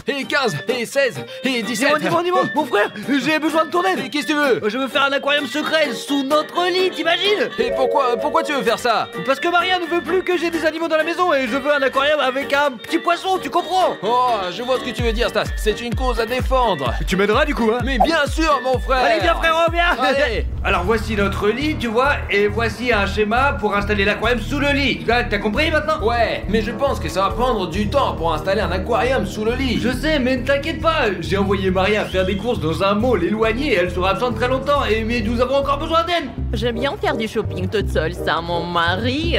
et 15, et 16, et 17. Dis-moi, mon frère, j'ai besoin de ton aide. Qu'est-ce que tu veux? Je veux faire un aquarium secret sous notre lit, t'imagines? Et pourquoi tu veux faire ça? Parce que Maria ne veut plus que j'ai des animaux dans la maison et je veux un aquarium avec un petit poisson, tu comprends? Oh, je vois ce que tu veux dire, Stas. C'est une cause à défendre. Tu m'aideras du coup, hein? Mais bien sûr, mon frère. Allez, viens frérot, viens. Allez. Alors voici notre lit, tu vois, et voici un schéma pour installer l'aquarium sous le lit. T'as compris maintenant? Ouais, mais je pense que ça va prendre du temps pour installer un aquarium sous le lit. Je sais, mais ne t'inquiète pas, j'ai envoyé Maria faire des courses dans un mall éloigné et elle sera absente très longtemps, mais nous avons encore besoin d'elle. J'aime bien faire du shopping toute seule sans mon mari.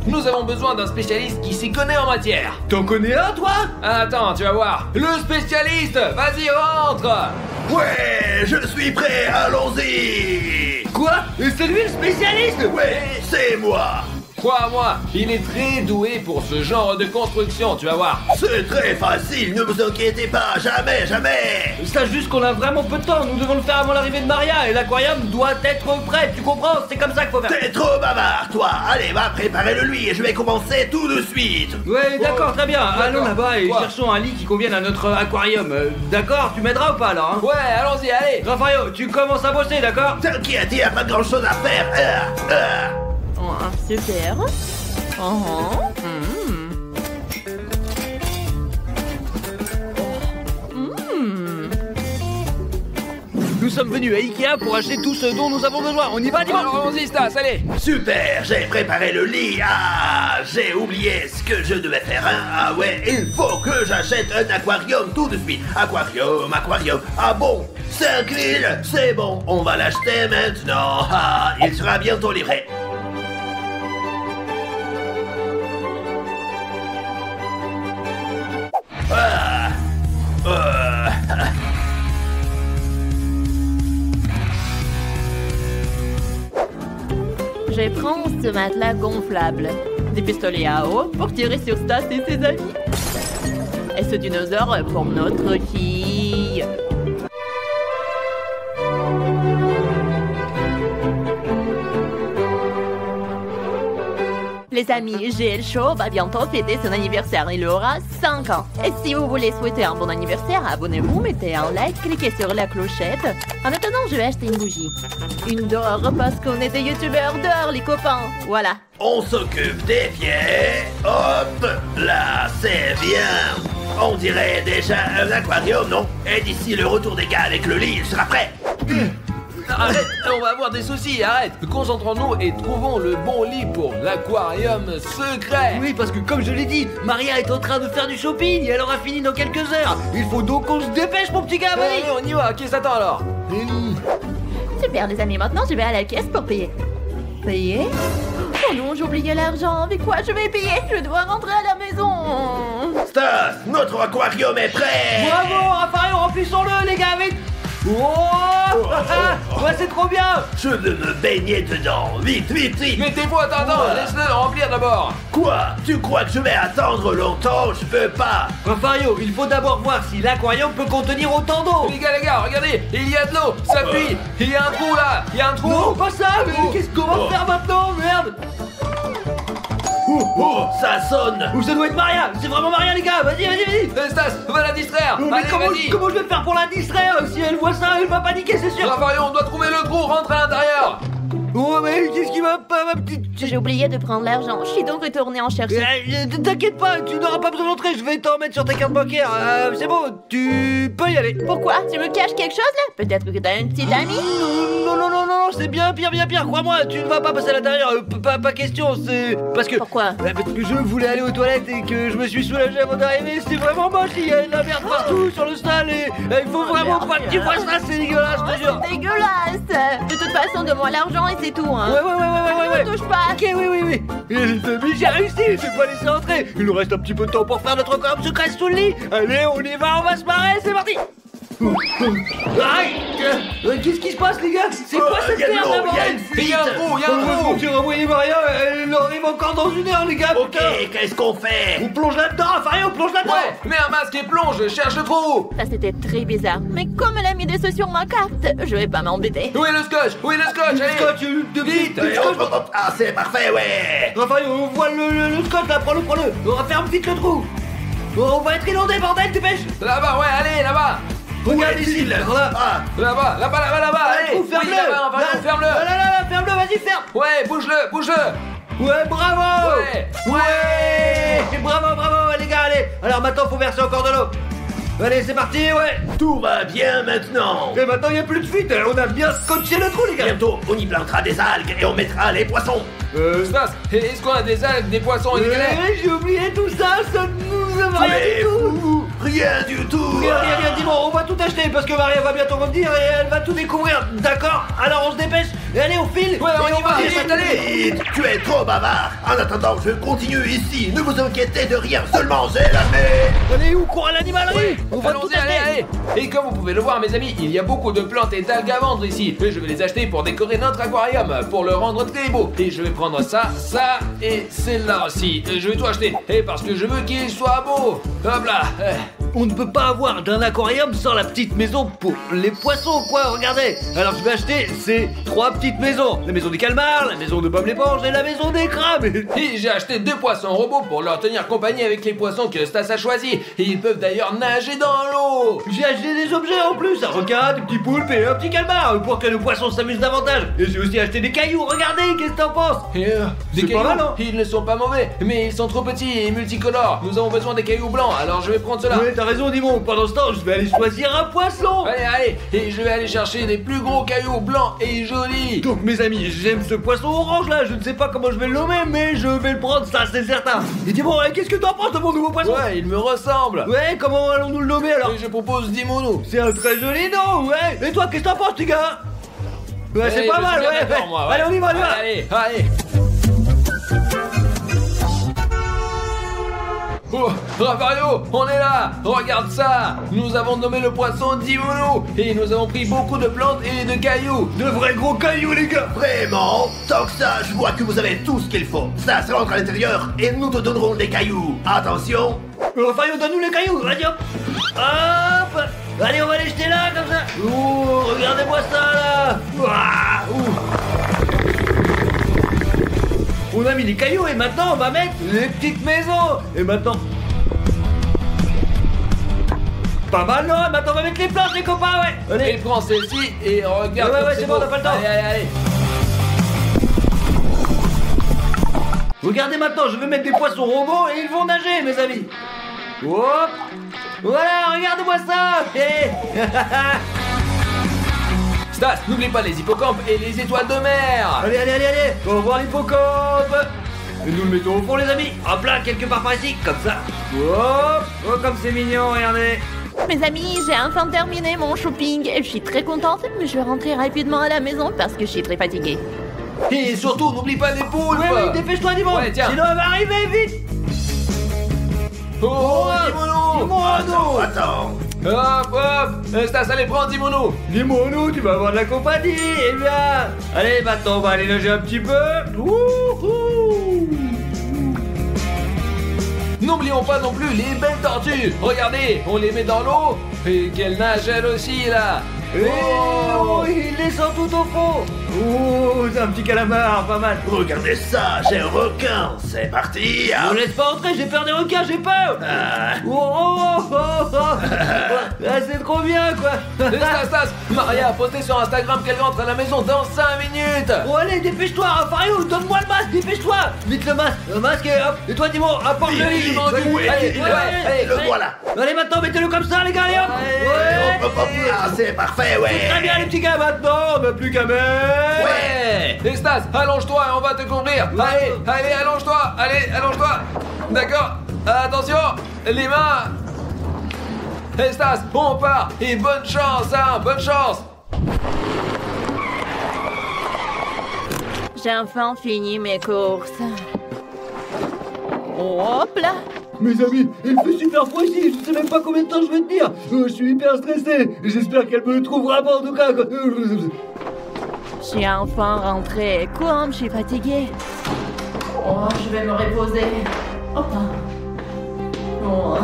Nous avons besoin d'un spécialiste qui s'y connaît en matière. T'en connais un, toi? Attends, tu vas voir. Le spécialiste, vas-y, rentre. Ouais, je suis prêt, allons-y. Quoi? C'est lui le spécialiste? Ouais, c'est moi. Crois-moi, il est très doué pour ce genre de construction, tu vas voir. C'est très facile, ne vous inquiétez pas, jamais, jamais. Sache juste qu'on a vraiment peu de temps, nous devons le faire avant l'arrivée de Maria et l'aquarium doit être prêt, tu comprends? C'est comme ça qu'il faut faire. T'es trop bavard, toi. Allez, va préparer le lit et je vais commencer tout de suite. Ouais, d'accord, très bien. D'accord. Allons là-bas et Quoi? cherchons un lit qui convienne à notre aquarium. D'accord, tu m'aideras ou pas alors, hein? Ouais, allons-y, allez. Raphaël, tu commences à bosser, d'accord? T'inquiète, il y a pas grand chose à faire. Oh, super. Nous sommes venus à Ikea pour acheter tout ce dont nous avons besoin. On y va, dis-moi. Alors, allons-y, Stas, allez. Super, j'ai préparé le lit. Ah, j'ai oublié ce que je devais faire. Hein. Ah ouais, il faut que j'achète un aquarium tout de suite. Aquarium. Ah bon, 5 000, c'est bon. On va l'acheter maintenant. Ah, il sera bientôt livré. Je prends ce matelas gonflable, des pistolets à eau pour tirer sur Stas et ses amis. Et ce dinosaure pour notre fille. Les amis, GL Show va bientôt fêter son anniversaire. Il aura 5 ans. Et si vous voulez souhaiter un bon anniversaire, abonnez-vous, mettez un like, cliquez sur la clochette. En attendant, je vais acheter une bougie. Une dehors parce qu'on est des youtubeurs dehors, les copains. Voilà. On s'occupe des pieds. Hop, là, c'est bien. On dirait déjà un aquarium, non? Et d'ici le retour des gars avec le lit, il sera prêt. Arrête, on va avoir des soucis, arrête. Concentrons-nous et trouvons le bon lit pour l'aquarium secret. Oui, parce que comme je l'ai dit, Maria est en train de faire du shopping et elle aura fini dans quelques heures. Il faut donc qu'on se dépêche, mon petit gars. Allez, on y va, qui s'attend alors? Super les amis, maintenant je vais à la caisse pour payer. Payer? Oh non, j'ai oublié l'argent. Avec quoi je vais payer? Je dois rentrer à la maison. Stas, notre aquarium est prêt. Bravo, Raphaël, remplissons-le, les gars, vite. Ouais, c'est trop bien. Je veux me baigner dedans. Vite. Mettez-vous, attends, laisse-le remplir d'abord. Quoi? Tu crois que je vais attendre longtemps? Je peux pas. Raphaël, il faut d'abord voir si l'aquarium peut contenir autant d'eau. Les gars, regardez, il y a de l'eau, ça fuit. Il y a un trou là, il y a un trou. Non, pas ça, mais qu'est-ce qu'on va faire maintenant, merde? Oh, ça sonne. Ou ça doit être Maria, c'est vraiment Maria, les gars, vas-y. Stas, va la distraire. Mais Allez, vas-y. comment je vais faire pour la distraire? Si elle voit ça, elle va paniquer, c'est sûr. Raphaël, on doit trouver le trou, rentre à l'intérieur. Oh, mais qu'est-ce qui va pas, ma petite... J'ai oublié de prendre l'argent. Je suis donc retournée en chercher. T'inquiète pas, tu n'auras pas besoin d'entrer, je vais t'en mettre sur ta carte bancaire. C'est bon, tu peux y aller. Pourquoi? Tu me caches quelque chose là? Peut-être que t'as une petite amie? Non, c'est bien pire, crois-moi, tu ne vas pas passer à l'intérieur, pas question, c'est... Parce que... Pourquoi? Parce que je voulais aller aux toilettes et que je me suis soulagé avant d'arriver, c'est vraiment moche, il y a de la merde partout sur le stade et il faut vraiment pas que tu vois ça, c'est dégueulasse, je te jure. C'est dégueulasse. De toute façon, donne-moi l'argent et c'est tout, hein. Ouais. Ne touche pas. Ok, oui. Mais j'ai réussi, je vais pas laisser entrer. Il nous reste un petit peu de temps pour faire notre aquarium secret sous le lit. Allez, on y va, on va se marrer, c'est parti. Qu'est-ce qui se passe, les gars? C'est quoi cette y a de merde l'eau, là, y a bordel? une fuite. Il y a un trou. J'ai renvoyé Maria, elle arrive encore dans une heure, les gars. Ok, putain. qu'est-ce qu'on fait? On plonge là-dedans, Raphaël, on plonge là-dedans. Ouais, mets un masque et plonge, cherche le trou. Ça c'était très bizarre. Mais comme elle a mis des sous sur ma carte, je vais pas m'embêter. Où est le scotch? Allez. Scotch, Vite. Scotch. Ah, c'est parfait, ouais. Raphaël, on voit le scotch là, prends-le. On va faire vite le trou. On va être inondé, bordel, dépêche. Là-bas, ouais, allez, là-bas. Regarde Où ici, est-il là. Ah, Là-bas, allez. Oh, ferme-le. Oui, là-bas, Vario, ferme-le. Là, ferme-le, vas-y, ferme. Ouais, bouge-le. Ouais, bravo. Ouais. Ouais. Bravo, les gars, allez. Alors maintenant, faut verser encore de l'eau. Allez, c'est parti, ouais. tout va bien maintenant. Et maintenant, il n'y a plus de fuite. On a bien scotché le trou, les gars. Bientôt, on y plantera des algues et on mettra les poissons. Stas, est-ce qu'on a des algues, des poissons et des galets? J'ai oublié tout ça, ça nous a rien Mais du tout. fou, rien du tout. Rien, dis-moi, on va tout acheter parce que Maria va bientôt revenir et elle va tout découvrir. D'accord? Alors on se dépêche et allez, on file. Ouais, on y va, vite, allez. Vite, tu es trop bavard. En attendant, je continue ici. Ne vous inquiétez de rien, seulement j'ai la main. Allez, où court à l'animalerie? On va tout Allons-y, acheter. allez. Et comme vous pouvez le voir, mes amis, il y a beaucoup de plantes et d'algues à vendre ici. Et je vais les acheter pour décorer notre aquarium, pour le rendre très beau. Et je vais prendre ça et celle-là aussi. Je vais tout acheter. Et parce que je veux qu'il soit beau. Hop là. On ne peut pas avoir d'un aquarium sans la petite maison pour les poissons, quoi, regardez. Alors je vais acheter ces 3 petites maisons. La maison des calmars, la maison de Bob l'éponge et la maison des crabes. Et j'ai acheté 2 poissons robots pour leur tenir compagnie avec les poissons que Stas a choisis. Et ils peuvent d'ailleurs nager dans l'eau. J'ai acheté des objets en plus, un requin, des petits poulpes et un petit calmar pour que nos poissons s'amusent davantage. Et j'ai aussi acheté des cailloux, regardez, qu'est-ce que t'en penses? Et C'est des pas cailloux, mal, hein? ils ne sont pas mauvais, mais ils sont trop petits et multicolores. Nous avons besoin des cailloux blancs, alors je vais prendre cela. Ouais, t'as raison, Dimon. Pendant ce temps, je vais aller choisir un poisson. Allez, et je vais aller chercher des plus gros cailloux blancs et jolis. Donc mes amis, j'aime ce poisson orange là, je ne sais pas comment je vais le nommer, mais je vais le prendre, ça c'est certain. Et Dimon, qu'est-ce que t'en penses de mon nouveau poisson? Ouais, il me ressemble. Ouais, comment allons-nous le nommer alors? Et je propose Dimonu. C'est un très joli nom, ouais. Et toi, qu'est-ce que t'en penses, petit gars? Ouais, c'est Allez, pas je mal, suis bien ouais. d'accord, moi, ouais. Allez, on y va, on y va. Allez. Oh, Ravario, on est là. Regarde ça. Nous avons nommé le poisson Dimonu. Et nous avons pris beaucoup de plantes et de cailloux. De vrais gros cailloux, les gars. Vraiment? Tant que ça, je vois que vous avez tout ce qu'il faut. Ça se rentre à l'intérieur et nous te donnerons des cailloux. Attention. Enfin, donne-nous les cailloux, vas-y hop. Hop. Allez, on va les jeter là, comme ça. Ouh, regardez-moi ça, là. Ouah, On a mis les cailloux et maintenant on va mettre les petites maisons. Et maintenant... Pas mal, non? Maintenant on va mettre les plantes, les copains, ouais. Allez. Et prends celle-ci et regarde. Ouais, comme c'est bon, beau. on a pas le temps. Allez. Regardez maintenant, je vais mettre des poissons robots et ils vont nager, mes amis. Hop. Voilà, regardez-moi ça. Stas, n'oublie pas les hippocampes et les étoiles de mer. Allez. On va voir l'hippocampe. Et nous le mettons au fond, les amis. Hop là, quelque part par ici, comme ça. Hop. Oh, comme c'est mignon, regardez. Mes amis, j'ai enfin terminé mon shopping et je suis très contente, mais je vais rentrer rapidement à la maison parce que je suis très fatiguée. Et surtout, n'oublie pas les poules. Ouais, dépêche-toi, Dimon. Ouais, tiens. Sinon, elle va arriver vite. Oh, Dimonu. Attends. Hop. Stas, allez, prends Dimonu. Dis-moi, tu vas avoir de la compagnie. Eh bien, allez, maintenant, on va aller nager un petit peu. Wouhou. N'oublions pas non plus les belles tortues. Regardez, on les met dans l'eau et qu'elles nagent elles aussi là. Oh, il descend tout au fond. Oh, c'est un petit calamar, pas mal. Regardez ça, j'ai un requin. C'est parti. Ne laisse pas entrer, j'ai peur des requins, j'ai peur. Ah, c'est trop bien, quoi. Stas, Maria a posté sur Instagram qu'elle rentre à la maison dans 5 minutes. Bon, allez, dépêche-toi, Fario, donne-moi le masque, dépêche-toi. Vite le masque et hop. Et toi, Dimon, apporte le lit. Allez, Le voilà. Allez, maintenant, mettez-le comme ça, les gars, allez, hop. Ouais. Hop. Ah, c'est parfait, ouais. Très bien, les petits gars, maintenant, on n'a plus qu'à mettre. Ouais. Et Stas, allonge-toi et on va te couvrir. Allez, allonge-toi. Allez, allonge-toi. D'accord. Attention, les mains. Et Stas, on part. Et bonne chance, hein, bonne chance. J'ai enfin fini mes courses. Hop là. Mes amis, il fait super froid ici, je sais même pas combien de temps je vais tenir. Je suis hyper stressé, j'espère qu'elle me trouvera pas en tout cas. Je suis enfin rentrée. Comme je suis fatiguée. Oh, je vais me reposer. Hop là. Oh.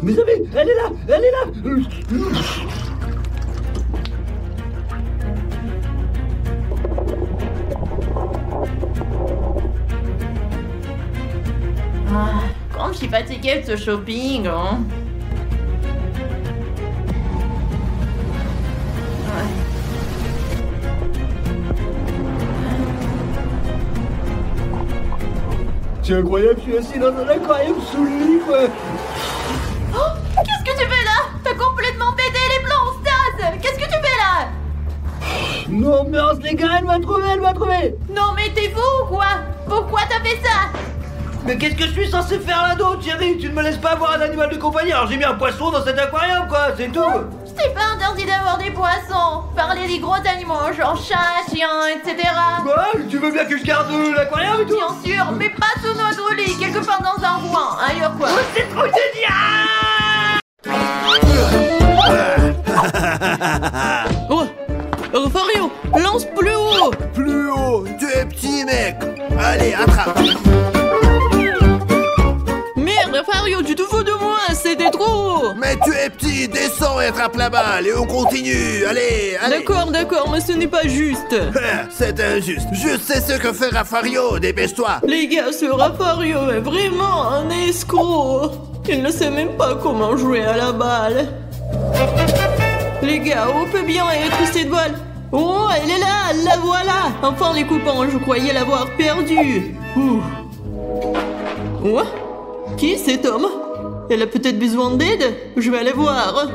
Mes amis, elle est là. Comme je suis fatiguée de ce shopping, hein. C'est incroyable, je suis assis dans un aquarium sous le lit, quoi. Oh, qu'est-ce que tu fais là? T'as complètement pété les plombs, Stas! Qu'est-ce que tu fais là? Non, mince, les gars, elle m'a trouvé. Non mais t'es fou ou quoi? Pourquoi t'as fait ça? Mais qu'est-ce que je suis censé faire là d'autre, chérie? Tu ne me laisses pas avoir un animal de compagnie, alors j'ai mis un poisson dans cet aquarium, quoi, c'est tout. C'est pas interdit d'avoir des poissons. Parler des gros animaux, genre chat, chien, etc. Quoi? Tu veux bien que je garde l'aquarium et tout? Bien sûr, mais pas sous notre lit, quelque part dans un coin. Ailleurs quoi. Oh, c'est trop génial! Oh, Fario, lance plus haut. Plus haut, tu es petit mec. Allez, attrape. Merde, Fario, tu te fous de moi, c'était trop. Mais tu es petit, descends et attrape la balle et on continue. Allez. D'accord, mais ce n'est pas juste. C'est injuste. Je sais ce que fera Fario, dépêche-toi. Les gars, ce Fario est vraiment un escroc. Il ne sait même pas comment jouer à la balle. Les gars, on peut bien être cette balle. Oh, elle est là, la voilà. Enfin les copains, je croyais l'avoir perdue. Ouh. Quoi? Qui est cet homme? Elle a peut-être besoin d'aide? Je vais aller voir.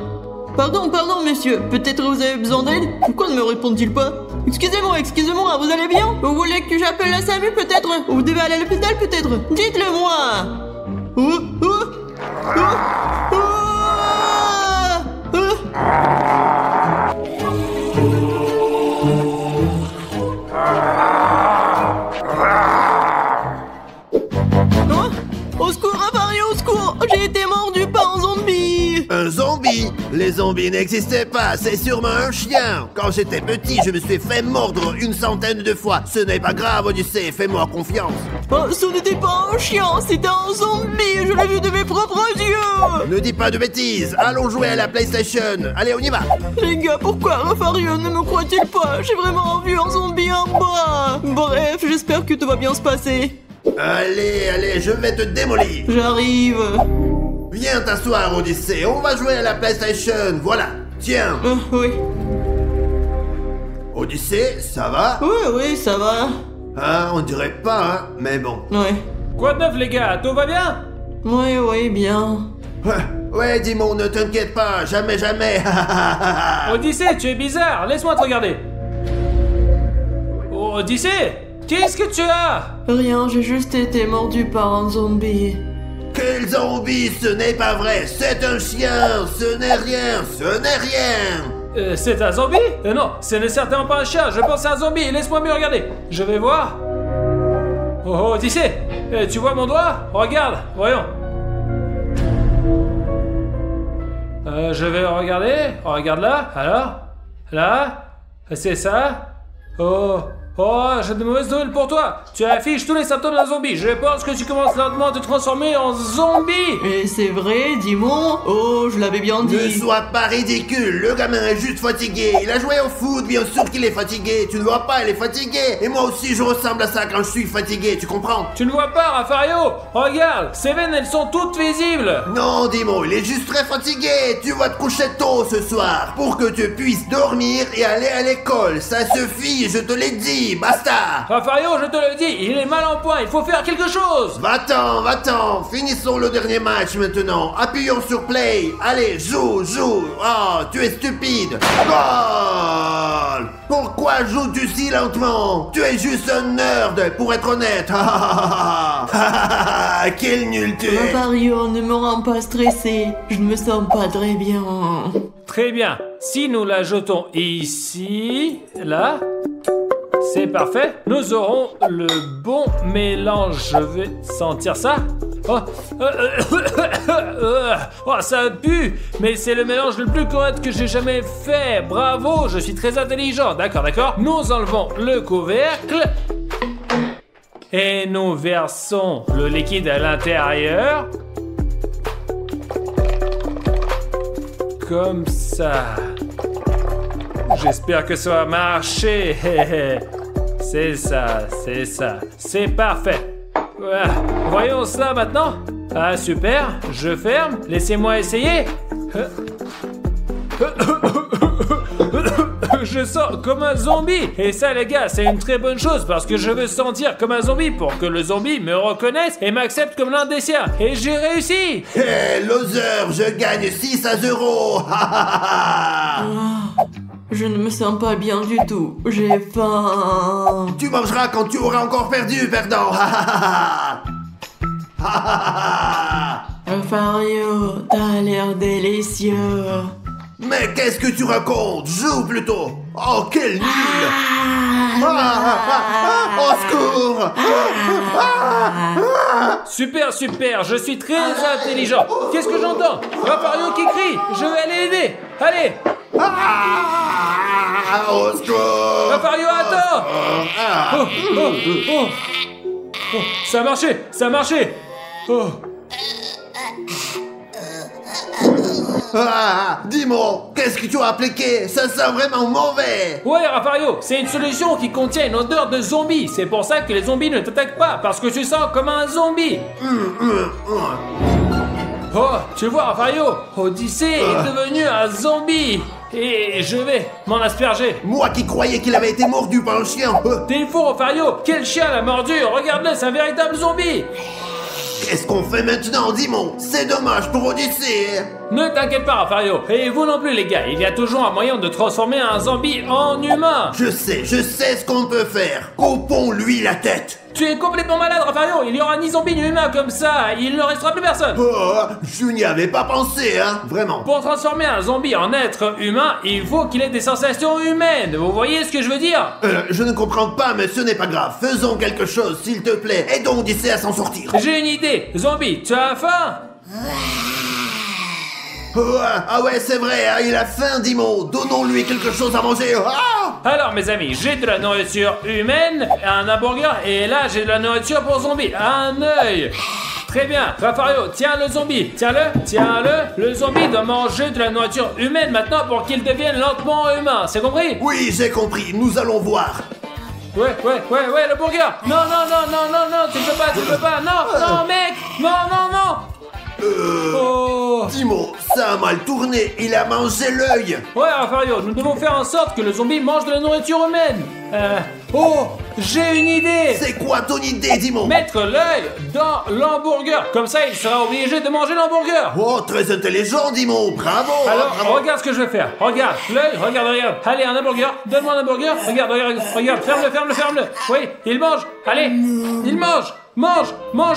Pardon, monsieur, peut-être vous avez besoin d'aide? Pourquoi ne me répond-il pas? Excusez-moi, vous allez bien? Vous voulez que j'appelle la SAMU peut-être? Vous devez aller à l'hôpital peut-être? Dites-le moi. Au secours, Fario, au secours! J'ai été mordu par un zombie! Un zombie? Les zombies n'existaient pas, c'est sûrement un chien. Quand j'étais petit, je me suis fait mordre une centaine de fois. Ce n'est pas grave, Odyssée, fais-moi confiance. Oh, ce n'était pas un chien, c'était un zombie! Je l'ai vu de mes propres yeux! Ne dis pas de bêtises, allons jouer à la PlayStation. Allez, on y va. Les gars, pourquoi Fario ne me croit-il pas? J'ai vraiment vu un zombie en bas! Bref, j'espère que tout va bien se passer. Allez, je vais te démolir. J'arrive. Viens t'asseoir, Odyssée, on va jouer à la PlayStation, voilà, tiens. Oui. Odyssée, ça va? Oui, ça va. Ah, on dirait pas, hein, mais bon. Ouais. Quoi de neuf, les gars? Tout va bien? Oui, bien. Ouais, Dimon, ne t'inquiète pas, jamais. Odyssée, tu es bizarre, laisse-moi te regarder. Oh, Odyssée, qu'est-ce que tu as? Rien, j'ai juste été mordu par un zombie. Quel zombie? Ce n'est pas vrai, c'est un chien, ce n'est rien. C'est un zombie? Non, ce n'est certainement pas un chien, je pense à un zombie, laisse-moi mieux regarder. Je vais voir. Oh, Odyssée, tu vois mon doigt? Regarde, voyons. Je vais regarder, regarde là, alors. Là, c'est ça. Oh, j'ai de mauvaises nouvelles pour toi. Tu affiches tous les symptômes d'un zombie. Je pense que tu commences lentement à te transformer en zombie. Et c'est vrai, Dimon? Oh, je l'avais bien dit. Ne sois pas ridicule, le gamin est juste fatigué. Il a joué au foot, bien sûr qu'il est fatigué. Tu ne vois pas, il est fatigué. Et moi aussi, je ressemble à ça quand je suis fatigué, tu comprends? Tu ne vois pas, Rafario? Regarde, ces veines, elles sont toutes visibles. Non, Dimon, il est juste très fatigué. Tu vas te coucher tôt ce soir pour que tu puisses dormir et aller à l'école. Ça suffit, je te l'ai dit. Basta! Rafario, je te le dis, il est mal en point, il faut faire quelque chose! Va-t'en, finissons le dernier match maintenant. Appuyons sur play. Allez, joue. Oh, tu es stupide. Goal! Pourquoi joues-tu si lentement? Tu es juste un nerd, pour être honnête. Quel nul tu es! Fario, ne me rends pas stressé. Je ne me sens pas très bien. Très bien, si nous la jetons ici, là... C'est parfait, nous aurons le bon mélange. Je vais sentir ça. Oh, ça pue, mais c'est le mélange le plus correct que j'ai jamais fait. Bravo, je suis très intelligent. D'accord. Nous enlevons le couvercle et nous versons le liquide à l'intérieur. Comme ça. J'espère que ça va marcher. C'est ça. C'est parfait. voyons ça maintenant. Ah, super, je ferme, laissez-moi essayer. Je sens comme un zombie. Et ça les gars, c'est une très bonne chose parce que je veux sentir comme un zombie pour que le zombie me reconnaisse et m'accepte comme l'un des siens. Et j'ai réussi. Hé, loser, je gagne 6 à 0. Je ne me sens pas bien du tout. J'ai faim. Tu mangeras quand tu auras encore perdu, perdant. Fario, t'as l'air délicieux. Mais qu'est-ce que tu racontes? Joue plutôt. Oh, quel nul. Au secours. Super, super, je suis très intelligent. Qu'est-ce que j'entends? Rafario qui crie. Je vais aller l'aider. Allez. Au secours. Rafario, attends. Oh, ça a marché, ça a marché. Oh. Dis-moi, qu'est-ce que tu as appliqué? Ça sent vraiment mauvais. Ouais, Rafario, c'est une solution qui contient une odeur de zombie. C'est pour ça que les zombies ne t'attaquent pas, parce que tu sens comme un zombie. Oh, tu vois, Rafario, Odyssée est devenu un zombie. Et je vais m'en asperger. Moi qui croyais qu'il avait été mordu par un chien. T'es fou, Rafario. Quel chien l'a mordu? Regarde-le, c'est un véritable zombie. Qu'est-ce qu'on fait maintenant, Dimon? C'est dommage pour Odyssée. Ne t'inquiète pas, Rafario. Et vous non plus, les gars. Il y a toujours un moyen de transformer un zombie en humain. Je sais ce qu'on peut faire. Coupons-lui la tête. Tu es complètement malade, Rafario. Il n'y aura ni zombie ni humain comme ça. Il ne restera plus personne. Oh, je n'y avais pas pensé, hein. Vraiment. Pour transformer un zombie en être humain, il faut qu'il ait des sensations humaines. Vous voyez ce que je veux dire? Je ne comprends pas, mais ce n'est pas grave. Faisons quelque chose, s'il te plaît. Aidons Odyssée à s'en sortir. J'ai une idée. Zombie, tu as faim? Ah ouais, c'est vrai, hein, il a faim, Dimon. Donnons-lui quelque chose à manger. Alors, mes amis, j'ai de la nourriture humaine, un hamburger, et là, j'ai de la nourriture pour zombie. Un œil. Très bien. Rafario, tiens le zombie. Tiens-le. Le zombie doit manger de la nourriture humaine maintenant pour qu'il devienne lentement humain. C'est compris? Oui, j'ai compris. Nous allons voir. Ouais, le burger. Non, tu peux pas. Non, mec. Non. Oh. Dimon, ça a mal tourné, il a mangé l'œil. Ouais, Rafario, nous devons faire en sorte que le zombie mange de la nourriture humaine. Oh, j'ai une idée. C'est quoi ton idée, Dimon? Mettre l'œil dans l'hamburger. Comme ça, il sera obligé de manger l'hamburger. Oh, très intelligent, Dimon, bravo. Alors, bravo. regarde ce que je vais faire. Regarde, l'œil, regarde. Allez, un hamburger, donne-moi un hamburger. Regarde, ferme-le. Oui, il mange. Allez, il mange. Mange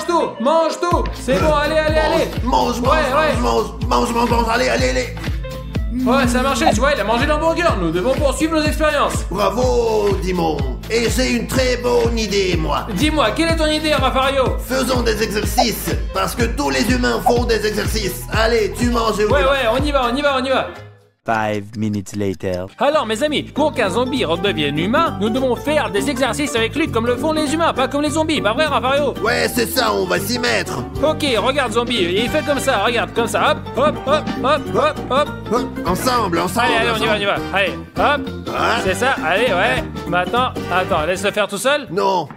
tout. C'est bon, allez. Mange, allez. Ouais, ça a marché, tu vois, il a mangé l'hamburger. Nous devons poursuivre nos expériences. Bravo, Dimon. Et j'ai une très bonne idée, moi. Dis-moi, quelle est ton idée, Rafario? Faisons des exercices, parce que tous les humains font des exercices. Allez, tu manges. Ouais, on y va. 5 minutes later. Alors mes amis, pour qu'un zombie redevienne humain, nous devons faire des exercices avec lui comme le font les humains, pas comme les zombies, pas vrai Rafario? Ouais, c'est ça, on va s'y mettre. Ok, regarde zombie, il fait comme ça, regarde, comme ça, hop. Ensemble. Allez, on y va. Allez, hop, c'est ça, allez, ouais. Maintenant, attends, laisse-le faire tout seul. Non.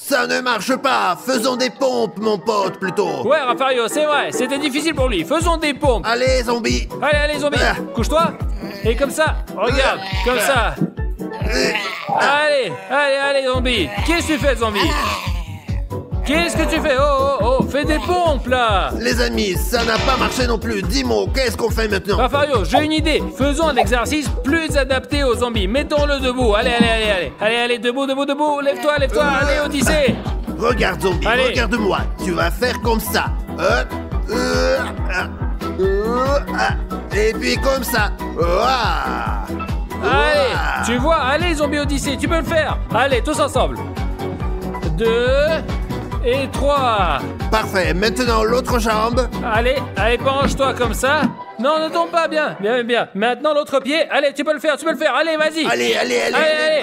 Ça ne marche pas. Faisons des pompes, mon pote, plutôt. Ouais, Rafario, c'est vrai, c'était difficile pour lui. Faisons des pompes. Allez, zombie. Allez, zombie, couche-toi. Et comme ça, regarde, comme ça. Allez, zombie. Qu'est-ce que tu fais, zombie? Qu'est-ce que tu fais? Oh, fais des pompes, là. Les amis, ça n'a pas marché non plus. Dis-moi, qu'est-ce qu'on fait maintenant? Rafario, j'ai une idée. Faisons un exercice plus adapté aux zombies. Mettons-le debout. Allez, debout. Lève-toi. Allez, Odyssée. Regarde, zombie, allez. Regarde-moi. Tu vas faire comme ça. Et puis comme ça. Allez, tu vois, allez, zombie Odyssée, tu peux le faire. Allez, tous ensemble. 2 et 3. Parfait, maintenant l'autre jambe. Allez, penche-toi comme ça. Non, ne tombe pas, bien. Bien, bien. Maintenant, l'autre pied. Allez, tu peux le faire, Allez, vas-y. Allez,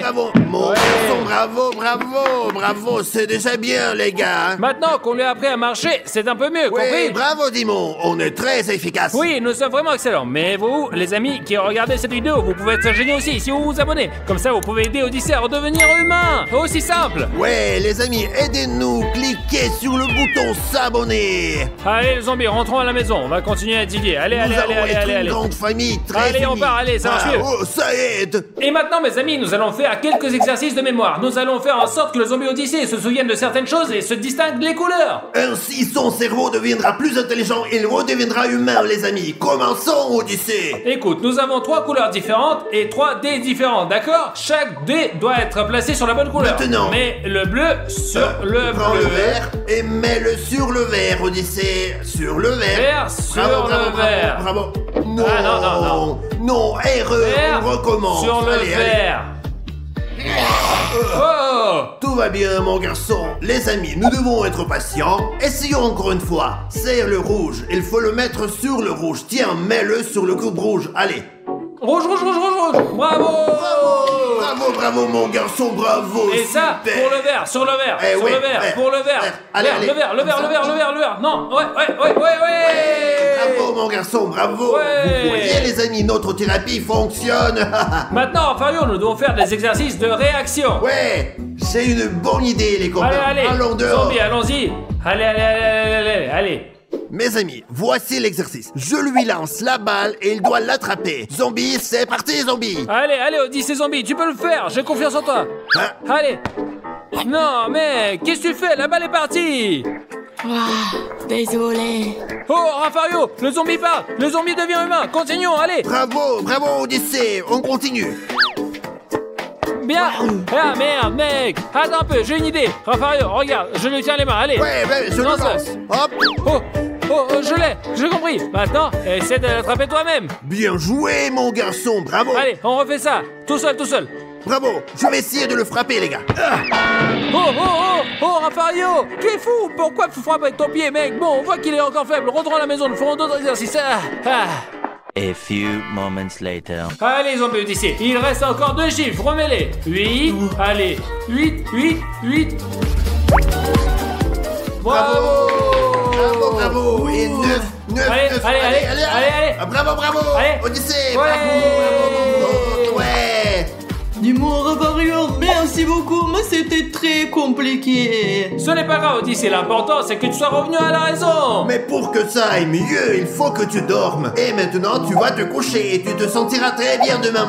bravo. Mon garçon, bravo. C'est déjà bien, les gars. Maintenant qu'on lui a appris à marcher, c'est un peu mieux, compris? Oui, bravo, Dimon. On est très efficace. Oui, nous sommes vraiment excellents. Mais vous, les amis qui regardez cette vidéo, vous pouvez être géniaux aussi si vous vous abonnez. Comme ça, vous pouvez aider Odyssée à redevenir humain. Aussi simple. Ouais, les amis, aidez-nous. Cliquez sur le bouton s'abonner. Allez, les zombies, rentrons à la maison. On va continuer à étudier. Allez. Une grande famille très Allez, on unie. part, allez, ça marche mieux. Oh, ça aide. Et maintenant, mes amis, nous allons faire quelques exercices de mémoire. Nous allons faire en sorte que le zombie Odyssée se souvienne de certaines choses et se distingue les couleurs. Ainsi, son cerveau deviendra plus intelligent et il redeviendra humain, les amis. Commençons, Odyssée. Écoute, nous avons 3 couleurs différentes et 3 dés différents, d'accord? Chaque dé doit être placé sur la bonne couleur. Maintenant. Mets le bleu sur le Prends bleu. le vert et mets-le sur le vert, Odyssée. Sur le vert. Vert sur le vert. Bravo. Non. Ah, non. Non, erreur. Vert On recommence. sur le Allez. vert. Oh! Tout va bien, mon garçon. Les amis, nous devons être patients. Essayons encore une fois. C'est le rouge. Il faut le mettre sur le rouge. Tiens, mets-le sur le cube rouge. Allez. Rouge. Bravo! Bravo, mon garçon, bravo. Et ça, super. pour le vert, sur le vert, Eh sur oui, le vert, vert, pour le vert. vert. Allez, Vert, allez. le vert. Non, ouais. Bravo, mon garçon, bravo. Ouais. Vous voyez, les amis, notre thérapie fonctionne. Maintenant, Fario, nous devons faire des exercices de réaction. Ouais, c'est une bonne idée, les copains. Allez, Allons dehors. zombie, allons-y. Allez. Mes amis, voici l'exercice. Je lui lance la balle et il doit l'attraper. Zombie, c'est parti, zombie. Allez, Odyssée zombie, tu peux le faire, j'ai confiance en toi. Hein? Allez. Non, mec, qu'est-ce que tu fais? La balle est partie. Désolé. Oh, Rafario, le zombie part. Le zombie devient humain. Continuons, allez. Bravo, Odyssée. On continue. Bien. Ah, merde, mec. Attends un peu, j'ai une idée. Rafario, regarde, je lui tiens les mains, allez. Ouais, je le Lance. lance. Hop. Je l'ai, j'ai compris. Maintenant, essaie de l'attraper toi-même. Bien joué, mon garçon. Bravo. Allez, on refait ça. Tout seul. Bravo. Je vais essayer de le frapper, les gars. Oh, Rafario, tu es fou. Pourquoi tu frappes avec ton pied, mec? Bon, on voit qu'il est encore faible. Rentrons à la maison, nous ferons d'autres exercices. A few moments later. Allez, zombie Odyssée, il reste encore 2 chiffres, remets-les. 8, allez, 8. Bravo. Et 9. Allez. Bravo. Allez. Odyssée, Ouais. bravo. Ouais. Dis-moi, Ravario, merci beaucoup, mais c'était très compliqué. Ce n'est pas grave, Odyssée, l'important c'est que tu sois revenu à la raison. Mais pour que ça aille mieux, il faut que tu dormes. Et maintenant, tu vas te coucher et tu te sentiras très bien demain.